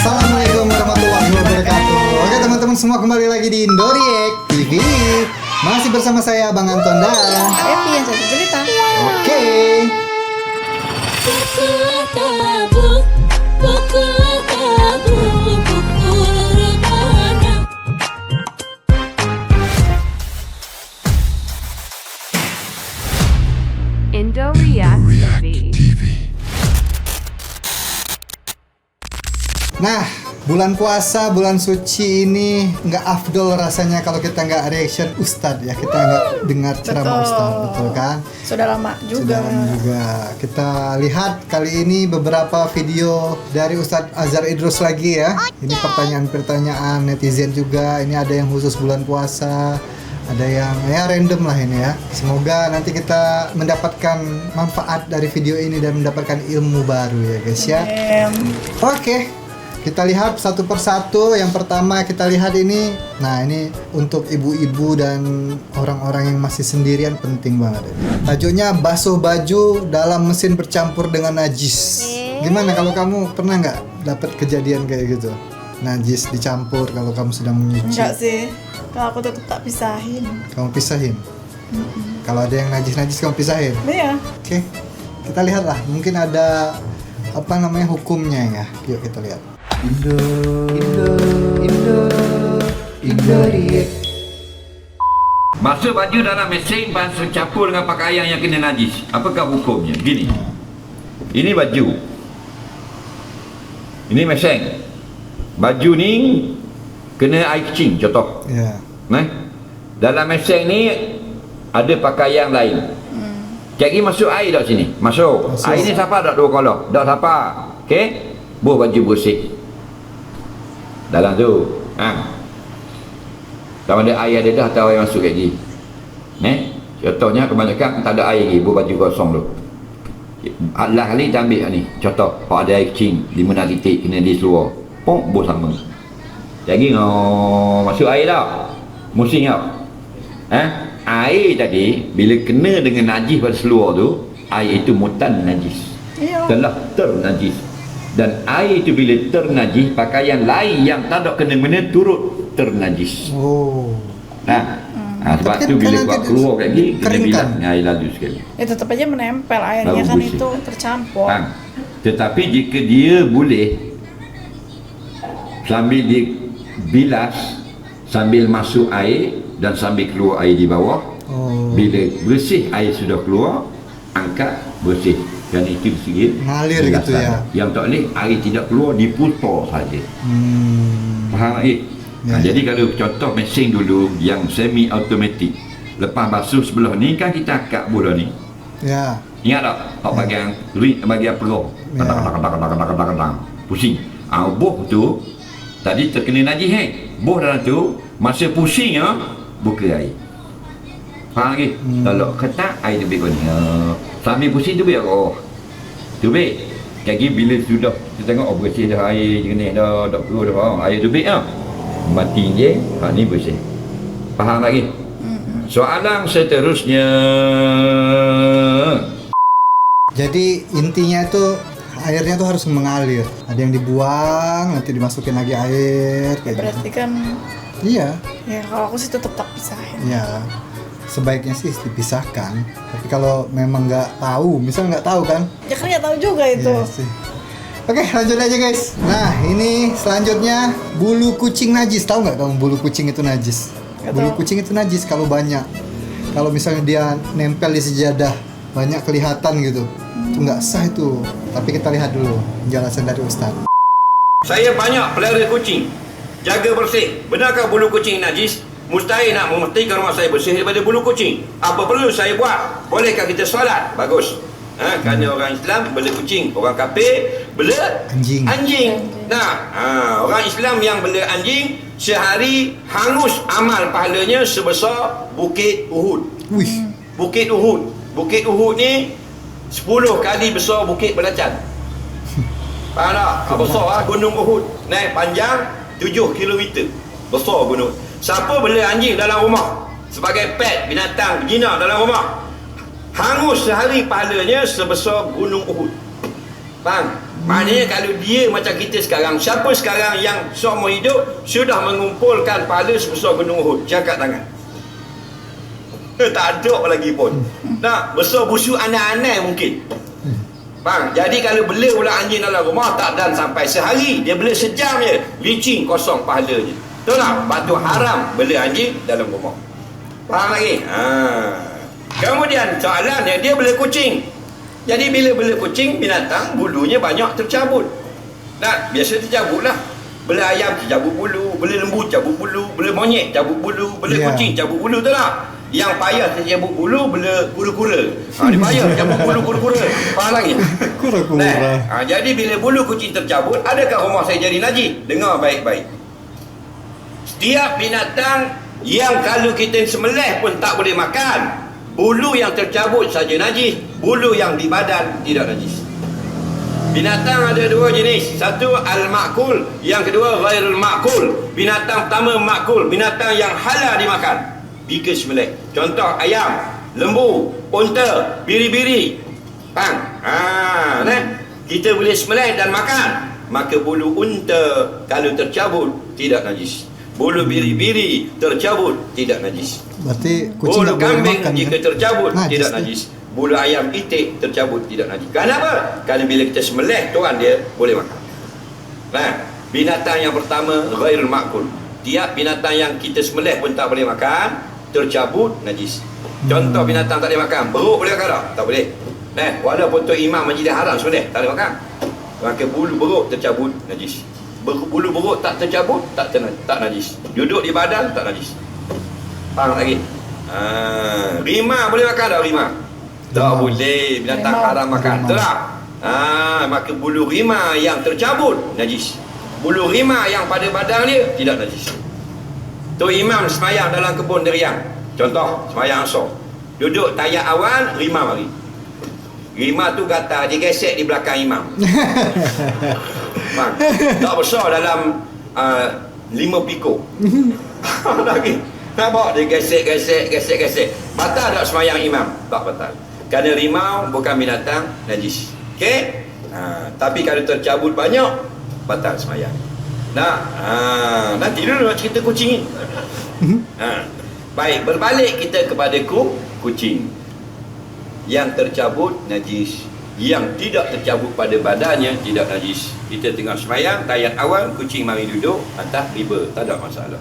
Assalamualaikum warahmatullahi wabarakatuh. Oke teman-teman semua, kembali lagi di Indoriek TV. Masih bersama saya Bang Anton dan Evi yang satu cerita. Oke. Indoriek TV. Nah, bulan puasa, bulan suci ini nggak afdol rasanya kalau kita nggak reaction Ustadz ya. Kita nggak dengar ceramah Ustadz, betul kan? Sudah lama juga. Sudah lama juga. Kita lihat kali ini beberapa video dari Ustadz Azhar Idrus lagi ya. Ini pertanyaan-pertanyaan netizen juga. Ini ada yang khusus bulan puasa, ada yang ya random lah ini ya. Semoga nanti kita mendapatkan manfaat dari video ini dan mendapatkan ilmu baru ya guys ya. Oke. Kita lihat satu persatu. Yang pertama kita lihat ini. Nah, ini untuk ibu-ibu dan orang-orang yang masih sendirian penting banget ini. Tajuknya basuh baju dalam mesin bercampur dengan najis. Gimana kalau kamu pernah nggak dapat kejadian kayak gitu? Najis dicampur kalau kamu sedang menyuci. Enggak sih. Kalau aku tetap tak pisahin. Kamu pisahin. Kalau ada yang najis-najis kamu pisahin. Iya. Oke. Kita lihatlah. Mungkin ada apa namanya hukumnya ya. Yuk kita lihat. Indoriek. Basuh baju dalam mesin basuh campur dengan pakaian yang kena najis. Apakah hukumnya? Gini. Ini baju. Ini mesin. Baju ni kena air kecing contoh. Ya. Dalam mesin ni ada pakaian lain. Cari masuk air dak sini. Masuk. Air ni siapa dak dua kolok? Dak siapa. Okey? Buh baju bersih. Dalam tu. Sama ada air ada dah atau air masuk lagi. Contohnya kebanyakan tak ada air lagi, buat baju kosong tu. Allah kali kita ambil ni. Contoh, kalau ada air kecing 5 titik kena di seluar. Pok buh sama. Jadi masuk air dah. Musim tau. Air tadi bila kena dengan najis pada seluar tu, air itu mutan najis. Iya. Telah ternajis. Dan air itu bila ternajis, pakaian lain yang tak ada kena-mena turut ternajis. Oh. Sebab Tapi tu bila kan buat nanti keluar lagi kena keringkan. bilang dengan air lalu sekali. Tetap aja menempel airnya Baru kan bersih. itu tercampur. Tetapi jika dia boleh sambil dia bilas, sambil masuk air dan sambil keluar air di bawah, bila bersih air sudah keluar, angkat bersih. Dan itu sikit Ngalir gitu ya. Yang tak boleh air tidak keluar, diputar saja. Faham tak? Jadi kalau contoh mesin dulu yang semi automatic, lepas basuh sebelah ni kan kita angkat bola ni. Ya. Ingat tak? Bagian perut. Kadang-kadang pusing. Buh tu tadi terkena najis buh dalam tu masa pusing buka air. Faham lagi? Kalau ketak air lebih kau ni. Sambil pusing tu biar tu baik. Jadi bila sudah kita tengok bersih dah air jenis dah keluar dah air tu baik mati je, ni bersih. Faham lagi? Soalan seterusnya. Jadi intinya tuh airnya tuh harus mengalir. Ada yang dibuang, nanti dimasukin lagi air kayak Berarti gitu. kan Iya. ya kalau aku sih tetap tak pisahin. Ya. Sebaiknya sih dipisahkan. Tapi kalau memang nggak tahu, misal nggak tahu kan? Ya kan nggak tahu juga itu. Iya sih. Oke, lanjut aja guys. Nah, ini selanjutnya bulu kucing najis. Tahu nggak kamu bulu kucing itu najis? Nggak Bulu tahu. kucing itu najis kalau banyak. Kalau misalnya dia nempel di sejadah, banyak kelihatan gitu. Itu nggak sah itu. Tapi kita lihat dulu penjelasan dari Ustadz. Saya banyak pelihara kucing. Jaga bersih. Benarkah bulu kucing najis? Mustahil nak memastikan rumah saya bersih daripada bulu kucing. Apa perlu saya buat? Bolehkah kita solat? Bagus. Kerana orang Islam bela kucing, orang kafir bela anjing. Nah, orang Islam yang bela anjing sehari hangus amal pahalanya sebesar Bukit Uhud. Wih. Bukit Uhud. Bukit Uhud ni 10 kali besar Bukit Belacan. Faham tak? Besar Gunung Uhud. Naik panjang 7 km. Besar gunung. Siapa bela anjing dalam rumah sebagai pet binatang jinak dalam rumah, hangus sehari pahalanya sebesar Gunung Uhud. Faham? Maknanya kalau dia macam kita sekarang, siapa sekarang yang seumur hidup sudah mengumpulkan pahala sebesar gunung Uhud? Angkat tangan. Tak ada lagi pun. Nak besar busuk aneh-aneh mungkin. Bang, jadi kalau bela pula anjing dalam rumah tak dan sampai sehari, dia bela sejam je, licin kosong pahala je. Betul tak? Batu haram bela anjing dalam rumah. Faham lagi? Kemudian soalannya dia bela kucing. Jadi bila bela kucing, binatang bulunya banyak tercabut. Nah, biasa tercabut lah. Bela ayam tercabut bulu, bela lembu cabut bulu, bela monyet cabut bulu, bela kucing cabut bulu, betul tak? Yang payah tercabut bulu, bela kura-kura. Dia payah cabut bulu kura-kura. Faham lagi? Kura-kura. Jadi bila bulu kucing tercabut, adakah rumah saya jadi najis? Dengar baik-baik. Setiap binatang yang kalau kita sembelih pun tak boleh makan, bulu yang tercabut saja najis, bulu yang di badan tidak najis. Binatang ada dua jenis. Satu al-ma'kul, yang kedua ghairul ma'kul. Binatang pertama ma'kul, binatang yang halal dimakan. Bika sembelih. Contoh ayam, lembu, unta, biri-biri. Bang. Kita boleh sembelih dan makan. Maka bulu unta kalau tercabut tidak najis. Bulu biri-biri tercabut tidak najis. Berarti kucing Bulu tak boleh kambing makan, jika kan? tercabut Najis tidak tu. najis. Bulu ayam itik tercabut tidak najis. Kenapa? Kalau bila kita sembelih tuan dia boleh makan. Nah, binatang yang pertama ghairul ma'kul. Tiap binatang yang kita sembelih pun tak boleh makan, tercabut najis. Contoh binatang tak boleh makan, beruk boleh makan tak? Tak boleh. Walaupun tu imam Masjidil Haram sembelih tak boleh makan. Maka bulu beruk tercabut najis. Bulu beruk tak tercabut tak najis. Duduk di badan tak najis. Faham lagi? Rimau boleh makan tak rimau? Tak boleh, binatang Rimau. haram makan. Betul tak? Maka bulu rimau yang tercabut najis. Bulu rimau yang pada badan dia tidak najis. Tu imam semayang dalam kebun deriang. Contoh semayang asar. Duduk tayat awal, rimau mari. Rimau tu gatal, dia gesek di belakang imam. Bang, tak besar dalam 5 piko. Lagi. Nampak dia gesek. Batal tak semayang imam? Tak batal. Kerana rimau bukan binatang najis. Okey? Tapi kalau tercabut banyak, batal semayang. Nanti dulu nak cerita kucing ni. Baik, berbalik kita kepada kucing. Yang tercabut najis, yang tidak tercabut pada badannya tidak najis. Kita tengah semayang, tayat awal, kucing mari duduk atas riba, tak ada masalah.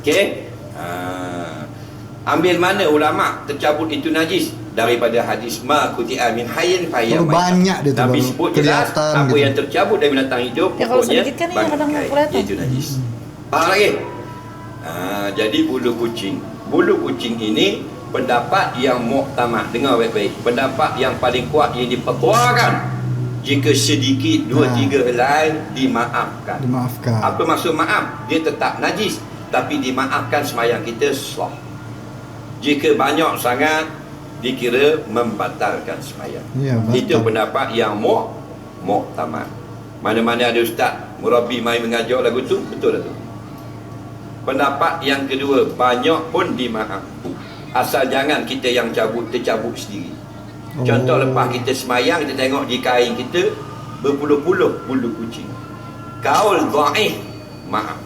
Okey? Ambil mana ulama tercabut itu najis? Daripada hadis ma kuti'a min hayyin Baru fahiya banyak dia tu, Nabi baru sebut jelas kelihatan apa gitu. yang tercabut dari binatang hidup Ya, kalau pokoknya sedikit kan yang kadang bangkai, kelihatan. iaitu najis. Faham lagi? Jadi bulu kucing ini pendapat yang muktamad. Dengar baik-baik. Pendapat yang paling kuat yang dipetuakan, jika sedikit 2-3 helai dimaafkan. Apa maksud maaf? Dia tetap najis tapi dimaafkan semayang kita sah. Jika banyak sangat dikira membatalkan semayang. Ya, Itu pendapat yang muktamad. Mana-mana ada ustaz murabi mai mengajar lagu tu, betul lah tu. Pendapat yang kedua, banyak pun dimaaf. Asal jangan kita yang tercabut sendiri. Contoh lepas kita semayang, kita tengok di kain kita berpuluh-puluh bulu kucing. Kaul dhaif, maaf.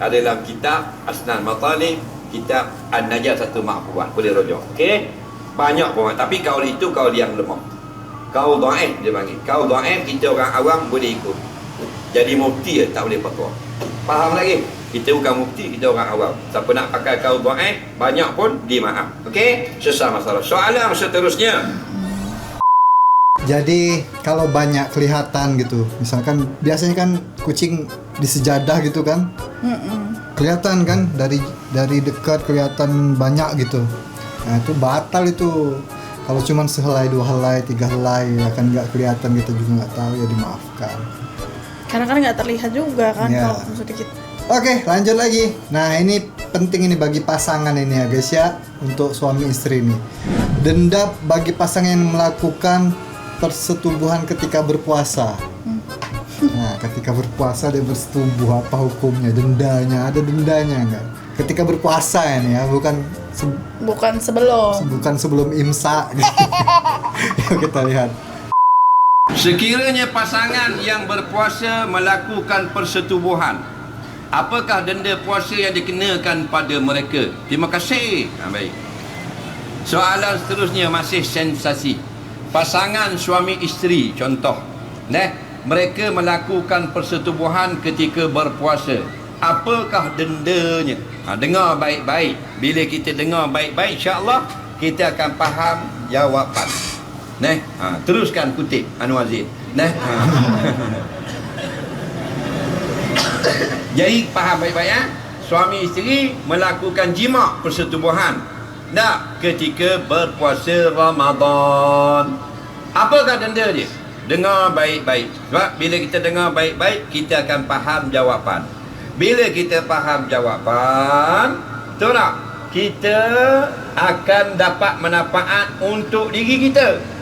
Ada dalam kitab Asnan Matalib, kitab An-Najasatu Ma'fuwah, boleh rujuk. Okey? Banyak pun, tapi kaul itu kaul yang lemah. Kaul dhaif dia panggil. Kaul dhaif kita orang awam boleh ikut. Jadi mufti tak boleh fatwa. Faham lagi? Kita bukan mufti, kita orang awam. Siapa nak pakai kaul dhaif, banyak pun dimaaf. Okey? Selesai masalah. Soalan seterusnya. Jadi kalau banyak kelihatan gitu, misalkan biasanya kan kucing di sejadah gitu kan, kelihatan kan dari dekat kelihatan banyak gitu. Nah itu batal itu. Kalau cuma sehelai, 2 helai, 3 helai, ya kan nggak kelihatan, kita juga nggak tahu, ya dimaafkan. Karena kan nggak terlihat juga kan Ya. kalau sedikit. Oke, lanjut lagi. Nah ini penting ini bagi pasangan ini ya guys ya, untuk suami istri ini. Denda bagi pasangan yang melakukan persetubuhan ketika berpuasa. Nah, ketika berpuasa dia bersetubuh, apa hukumnya? Dendanya, ada dendanya enggak? Ketika berpuasa ini ya, bukan Bukan sebelum. sebelum imsak. Yuk kita lihat. Sekiranya pasangan yang berpuasa melakukan persetubuhan, apakah denda puasa yang dikenakan pada mereka? Terima kasih. Baik. Soalan seterusnya masih sensasi. Pasangan suami isteri, contoh, mereka melakukan persetubuhan ketika berpuasa. Apakah dendanya? Dengar baik-baik. Bila kita dengar baik-baik, insya-Allah kita akan faham jawapan. Teruskan kutip Anwar Zain. Jadi faham baik-baik ya. Suami isteri melakukan jima' persetubuhan ketika berpuasa Ramadan. Apakah denda dia? Dengar baik-baik. Sebab bila kita dengar baik-baik, kita akan faham jawapan. Bila kita faham jawapan, betul tak? Kita akan dapat manfaat untuk diri kita.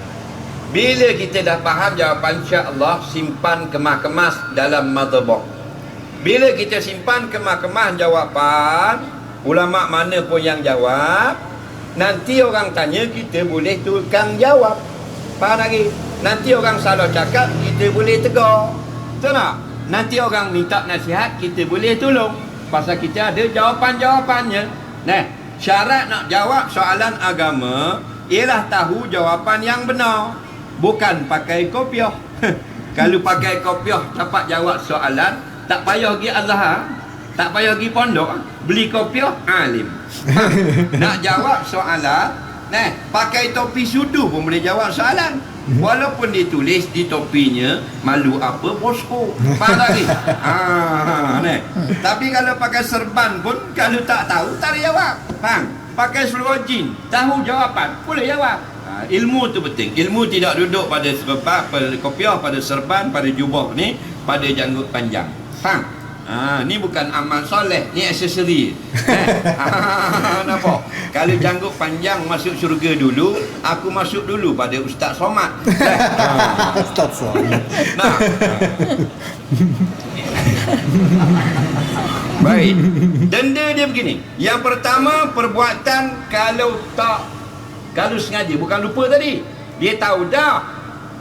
Bila kita dah faham jawapan, insya-Allah simpan kemas-kemas dalam motherbox. Bila kita simpan kemas-kemas jawapan, ulama mana pun yang jawab, nanti orang tanya kita boleh tukang jawab. Faham lagi? Nanti orang salah cakap, kita boleh tegur. Betul tak? Nanti orang minta nasihat, kita boleh tolong. Pasal kita ada jawapan-jawapannya. Syarat nak jawab soalan agama ialah tahu jawapan yang benar. Bukan pakai kopiah. Kalau pakai kopiah dapat jawab soalan, tak payah pergi Azhar, tak payah pergi pondok, beli kopiah alim. Nak jawab soalan, pakai topi sudu pun boleh jawab soalan. Walaupun ditulis di topinya, malu apa bosku. Faham lagi? Tapi kalau pakai serban pun, kalau tak tahu, tak boleh jawab. Faham? Pakai seluar jin, tahu jawapan, boleh jawab. Ilmu tu penting. Ilmu tidak duduk pada serban, pada kopiah, pada serban, pada jubah ni, pada janggut panjang. Faham? Ni bukan amal soleh, ni aksesori. Nampak? Kalau janggut panjang masuk syurga dulu, aku masuk dulu pada Ustaz Somad. Ustaz Somad. Baik. Denda dia begini. Yang pertama, perbuatan kalau sengaja, bukan lupa tadi. Dia tahu dah,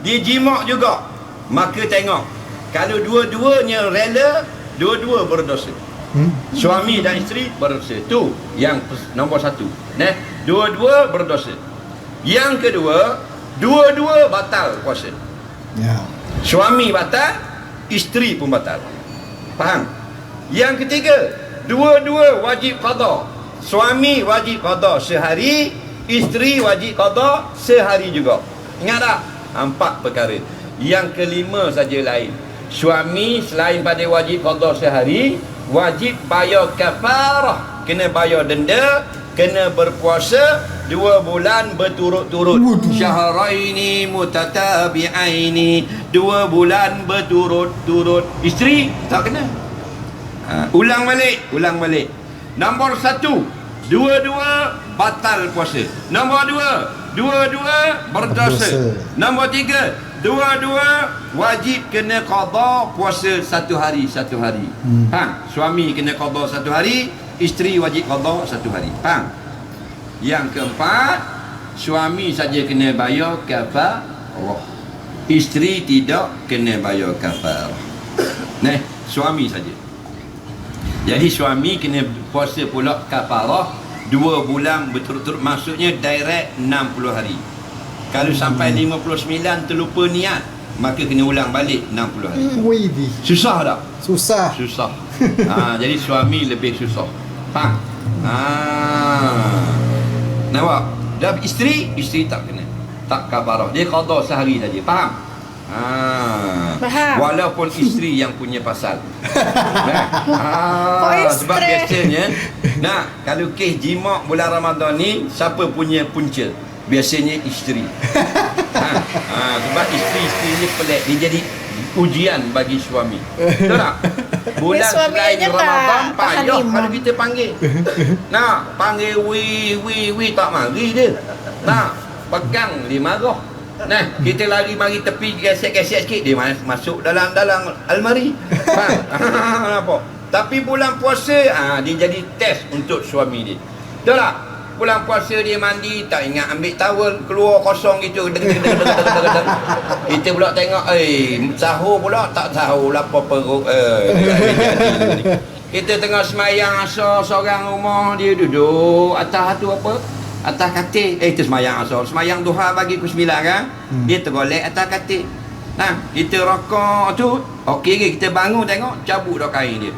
dia jimak juga. Maka tengok, kalau dua-duanya rela, dua-dua berdosa. Suami dan isteri berdosa. Tu yang nombor satu. Dua-dua berdosa. Yang kedua, dua-dua batal puasa. Suami batal, isteri pun batal. Faham? Yang ketiga, dua-dua wajib qada. Suami wajib qada sehari, isteri wajib qada sehari juga. Ingat tak? 4 perkara. Yang kelima saja lain. Suami selain pada wajib qada sehari, wajib bayar kafarah, kena bayar denda, kena berpuasa 2 bulan berturut-turut. Syahraini mutatabi'aini, 2 bulan berturut-turut. Isteri tak kena. Ulang balik. Nombor 1, dua-dua batal puasa. Nombor 2, dua-dua berdosa. Nombor 3, dua-dua wajib kena qada puasa 1 hari. Suami kena qada 1 hari, isteri wajib qada 1 hari. Faham? Yang keempat, suami saja kena bayar kafarah, isteri tidak kena bayar kafarah. Suami saja. Jadi suami kena puasa pula kafarah 2 bulan berturut-turut, maksudnya direct 60 hari. Kalau sampai 59 terlupa niat, maka kena ulang balik 60 hari. Susah tak? Susah. Jadi suami lebih susah. Faham? Nampak? Dan isteri tak kena. Tak kafarah. Dia qada sehari saja. Faham? Faham. Walaupun isteri yang punya pasal. Sebab biasanya kalau kes jimak bulan Ramadan ni, siapa punya punca? Biasanya isteri. Sebab isteri ni pelik, dia jadi ujian bagi suami. Betul tak? Bulan selain Ramadan payah kalau kita panggil. Panggil wi tak mari dia. Pegang dia marah. Kita mari tepi, gesek-gesek sikit, dia masuk dalam almari. Nampak? Tapi bulan puasa, dia jadi test untuk suami dia. Betul tak? bulan puasa dia mandi, tak ingat ambil towel, keluar kosong gitu. Kita pula tengok, sahur pula tak sahur, lapar perut. Kita tengah semayang asar, seorang rumah dia duduk atas tu apa? Atas katil. Itu semayang asar. Semayang duha bagi pukul 9 kan? Dia tergolek atas katil. Kita rokok tu, okey ke kita bangun tengok, cabut dah kain dia.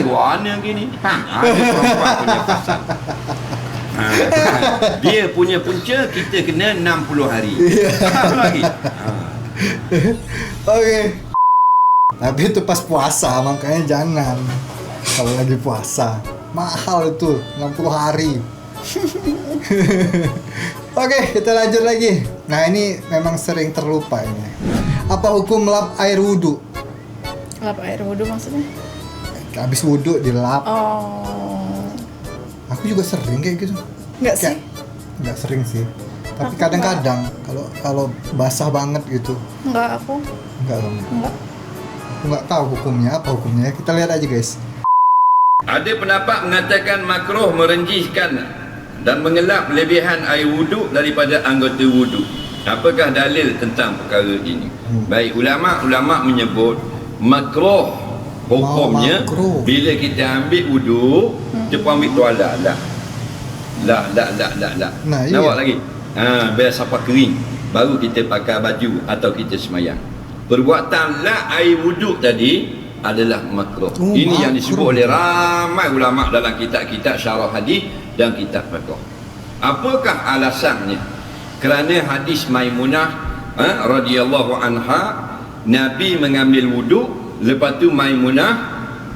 Warna gini. Ada perempuan punya pasal. Dia punya punca, kita kena 60 hari. Lagi. Okey. Tapi itu pas puasa, makanya jangan. Kalau lagi puasa, mahal itu 60 hari. Oke, kita lanjut lagi. Nah, ini memang sering terlupa ini. Apa hukum lap air wudhu? Lap air wudhu maksudnya? Habis wudhu dilap. Oh. Aku juga sering kayak gitu. Enggak sih? Enggak sering sih. Tapi kadang-kadang kalau basah banget gitu. Enggak, aku. Enggak dong. Enggak. Aku nggak tahu hukumnya, apa hukumnya. Kita lihat aja, guys. Ada pendapat mengatakan makruh merenjihkan dan mengelap lebihan air wuduk daripada anggota wuduk. Apakah dalil tentang perkara ini? Baik, ulama menyebut makruh hukumnya makruh. Bila kita ambil wuduk, kita ambil tuala lah. Nah, Nampak lagi? Biar sampai kering baru kita pakai baju atau kita semayang. Perbuatan la air wuduk tadi adalah makruh. Ini makruh. yang disebut oleh ramai ulama dalam kitab-kitab syarah hadis dan kitab fiqh. Apakah alasannya? Kerana hadis Maimunah radhiyallahu anha, Nabi mengambil wuduk, lepas tu Maimunah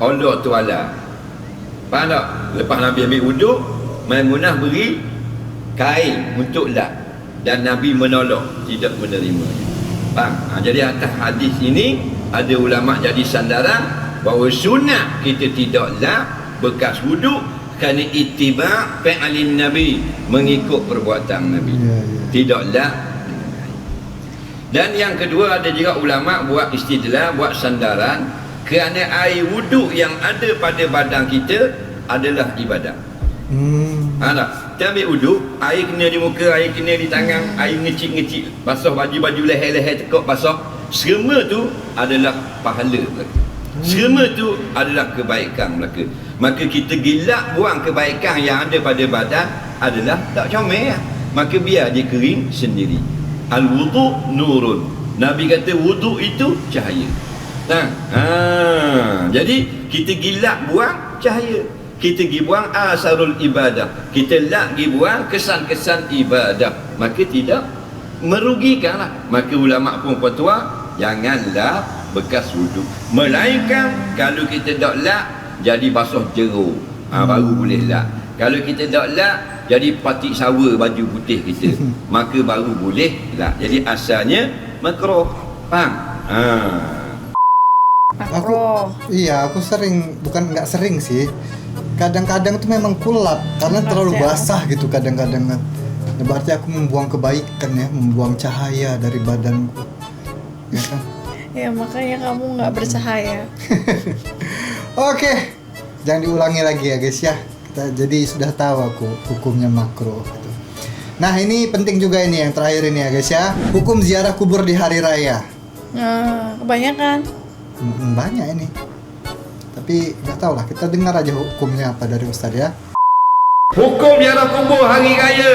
ondok tuala. Faham tak? Lepas Nabi ambil wuduk, Maimunah beri kain untuk lap dan Nabi menolak, tidak menerimanya. Faham? Jadi atas hadis ini ada ulama jadi sandaran bahawa sunat kita tidak lap bekas wuduk kerana ittiba' fi'lin Nabi, mengikut perbuatan Nabi. Tidak lap. Dan yang kedua, ada juga ulama buat istidlal, buat sandaran kerana air wuduk yang ada pada badan kita adalah ibadat. Kita ambil wuduk, air kena di muka, air kena di tangan, air ngecik-ngecik, basuh baju-baju, leher-leher tekuk basah, semua tu adalah pahala belaka. Semua tu adalah kebaikan belaka. Maka kita gilak buang kebaikan yang ada pada badan adalah tak comel. Maka biar dia kering sendiri. Al-wudu nurun. Nabi kata wuduk itu cahaya. Jadi kita gilak buang cahaya. Kita pergi buang asarul ibadah. Kita lak pergi buang kesan-kesan ibadah. Maka tidak merugikanlah. Maka ulama pun fatwa, janganlah bekas wuduk. Melainkan kalau kita tak lak, jadi basuh jeruk, baru boleh lak. Kalau kita tak lak, jadi patik sawa baju putih kita, maka baru boleh lak. Jadi asalnya makruh. Faham? Aku sering, bukan nggak sering sih. Kadang-kadang itu memang kulap karena terlalu basah gitu kadang-kadang. Nah, berarti aku membuang kebaikan ya, membuang cahaya dari badanku. Ya kan? Ya makanya kamu nggak bercahaya. Oke, jangan diulangi lagi ya guys ya. Kita jadi sudah tahu aku hukumnya makruh gitu. Nah, ini penting juga ini yang terakhir ini ya guys ya. Hukum ziarah kubur di hari raya. Nah, kebanyakan. Banyak ini. Tapi nggak tahu lah, kita dengar aja hukumnya apa dari Ustaz ya. Hukum ziarah kubur hari raya.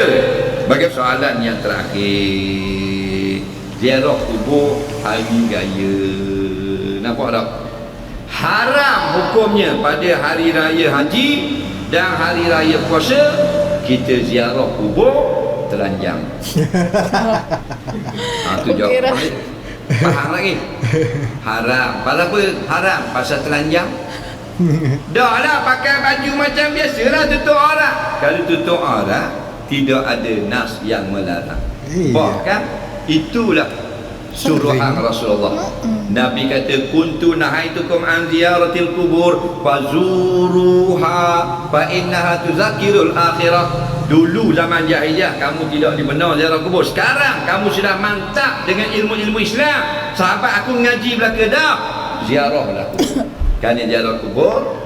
Bagi soalan yang terakhir, ziarah kubur hari raya, nampak tak? Haram hukumnya pada hari raya haji dan hari raya puasa kita ziarah kubur telanjang. Tu jawab. Faham lagi? Haram. Pasal apa haram? Pasal telanjang. Dah lah pakai baju macam biasalah tutup aurat. Kalau tutup aurat tidak ada nas yang melarang. Bahkan itulah suruhan Rasulullah. Nabi kata kuntu nahaitukum an ziyaratil kubur fazuruha fa innaha tuzakirul akhirah. Dulu zaman jahiliyah kamu tidak dibenar ziarah kubur. Sekarang kamu sudah mantap dengan ilmu-ilmu Islam. Sahabat aku ngaji belaka dah. Ziarahlah kubur. Kerana ziarah kubur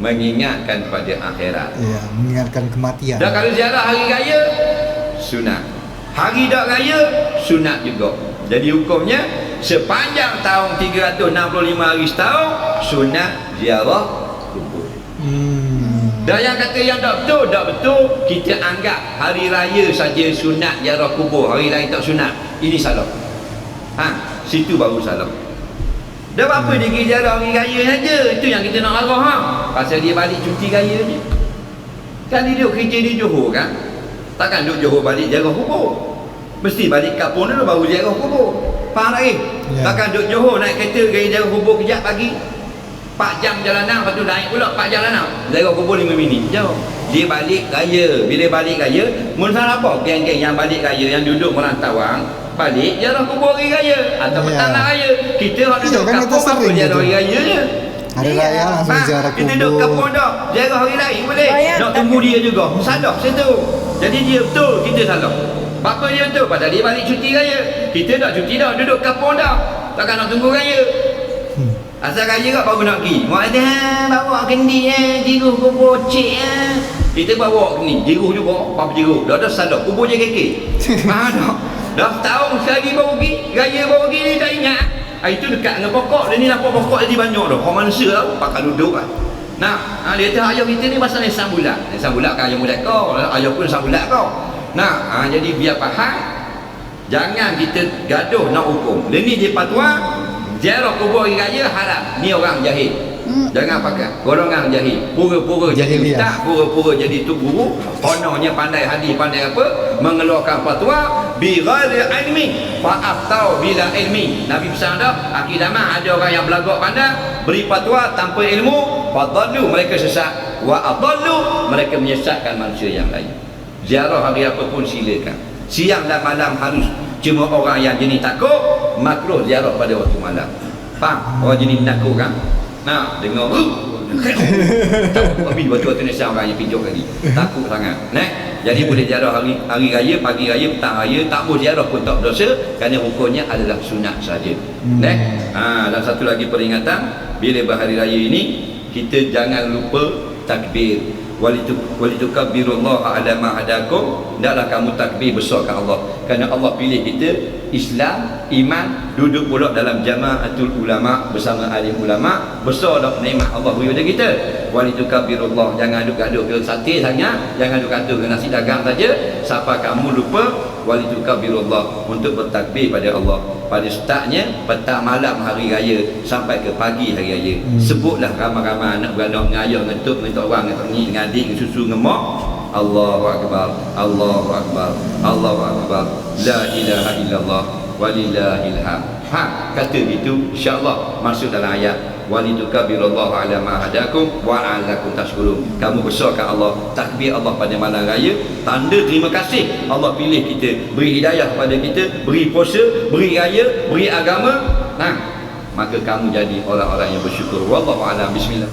mengingatkan pada akhirat. Iya, mengingatkan kematian. Dan kalau ziarah hari raya, sunat. Hari tak raya, sunat juga. Jadi hukumnya, sepanjang tahun 365 hari setahun, sunat ziarah kubur. Dan yang kata yang tak betul, kita anggap hari raya saja sunat ziarah kubur, hari lain tak sunat. Ini salah. Situ baru salah. Dah apa dia pergi ziarah hari raya saja? Itu yang kita nak marah. Pasal dia balik cuti raya je. Kan dia duduk kerja di Johor kan? Takkan duduk Johor balik ziarah kubur. Mesti balik kampung dulu baru ziarah kubur. Faham tak? Ya. Takkan duduk Johor naik kereta pergi ziarah kubur kejap pagi 4 jam jalanan, lepas tu naik pula 4 jalanan, ziarah kubur 5 minit. Jauh. Dia balik raya. Bila balik raya, mula apa? Geng-geng yang balik raya, yang duduk merantauan, balik ziarah kubur hari raya atau petang nak raya. Kita orang duduk kan kampung apa ziarah hari raya je. Hari raya langsung ziarah Kita duduk kubur. kampung dah ziarah hari lain boleh. Bayang, Nak tunggu dia juga. Salah situ. Jadi dia betul, kita salah. Apa dia betul? Pasal dia balik cuti raya. Kita dah cuti dah, duduk kampung dah. Takkan nak tunggu raya. Asal raya kat baru nak pergi. Mak ada bawa kendi jiruh kubur cik Kita bawa ni jiruh juga, apa jiruh. Dah salah kubur je kekek. Dah setahun sekali baru pergi, raya baru pergi ni dah ingat. Itu dekat dengan pokok. Dia ni nampak pokok jadi banyak dah. Orang manusia tau, pakai duduk kan. Nah, dia kata ayah kita ni pasal nisan bulat. Nisan bulat kan ayah muda kau, ayah pun nisan bulat kau. Nah, jadi biar faham, jangan kita gaduh nak hukum. Dia ni dia fatwa, ziarah kubur hari raya haram. Ni orang jahil. Jangan pakai golongan jahil. Pura-pura jadi Jahiliah. ustaz, pura-pura jadi tu guru, kononnya pandai hadis, pandai apa, mengeluarkan fatwa bi ghairi ilmi fa aftau bila ilmi. Nabi pesan dah, akhir zaman ada orang yang belagak pandai beri fatwa tanpa ilmu, fadallu, mereka sesat, wa adallu, mereka menyesatkan manusia yang lain. Ziarah hari apa pun silakan. Siang dan malam harus. Cuma orang yang jenis takut, makruh ziarah pada waktu malam. Faham? Orang jenis takut kan? Nah, dengar tapi waktu-waktu ni orang yang pinjau lagi. Takut sangat. Jadi boleh ziarah hari raya, pagi raya, petang raya, tak boleh ziarah pun tak berdosa kerana hukumnya adalah sunat saja. Dan satu lagi peringatan, bila berhari raya ini kita jangan lupa takbir. Walitukabbirullaha ala ma hadakum. Hendaklah kamu takbir besarkan Allah kerana Allah pilih kita Islam, iman, duduk pula dalam jamaatul ulama bersama alim ulama. Besar dah nikmat Allah beri pada kita. Walitukabbirullaha, jangan duk-gaduh ke sate saja, jangan duk-gaduh ke nasi dagang saja. Siapa kamu lupa walitukabbirullaha, untuk bertakbir pada Allah pada startnya petang malam hari raya sampai ke pagi hari raya. Sebutlah ramai-ramai anak beranak ngayah ngetuk ngetuk orang ngetuk ni ngadik susu ngemak. Allahu akbar, Allahu akbar, Allahu akbar, la ilaha illallah walillahil hamd. Kata gitu insya-Allah masuk dalam ayat walitukabbirullaha ala ma hadakum wa alakum tashkurun. Kamu besarkan Allah, takbir Allah pada malam raya, tanda terima kasih Allah pilih kita, beri hidayah pada kita, beri puasa, beri raya, beri agama. Maka kamu jadi orang-orang yang bersyukur. Wallahu a'lam. Bismillah.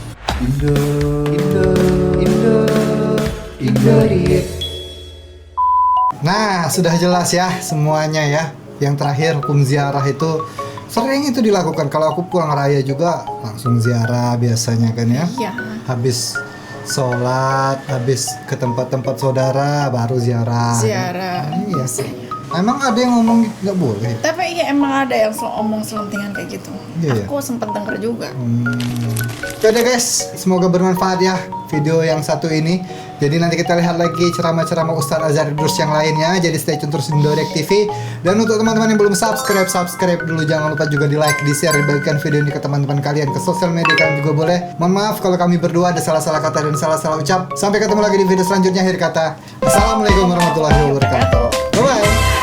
Nah, sudah jelas ya semuanya ya. Yang terakhir hukum ziarah itu sering itu dilakukan. Kalau aku pulang raya juga langsung ziarah biasanya kan ya. Iya. Habis sholat, habis ke tempat-tempat saudara baru ziarah. Ziarah. Iya sih. Emang ada yang ngomong nggak boleh? Tapi iya emang ada yang omong selentingan kayak gitu. Iya, Aku sempat denger juga. Oke deh guys, semoga bermanfaat ya video yang satu ini. Jadi nanti kita lihat lagi ceramah-ceramah Ustadz Azhar Idrus yang lainnya. Jadi stay tune terus di Indorek TV. Dan untuk teman-teman yang belum subscribe dulu. Jangan lupa juga di like, di share, dibagikan video ini ke teman-teman kalian, ke sosial media kalian juga boleh. Mohon maaf kalau kami berdua ada salah-salah kata dan salah-salah ucap. Sampai ketemu lagi di video selanjutnya. Akhir kata, Assalamualaikum warahmatullahi wabarakatuh. Bye-bye.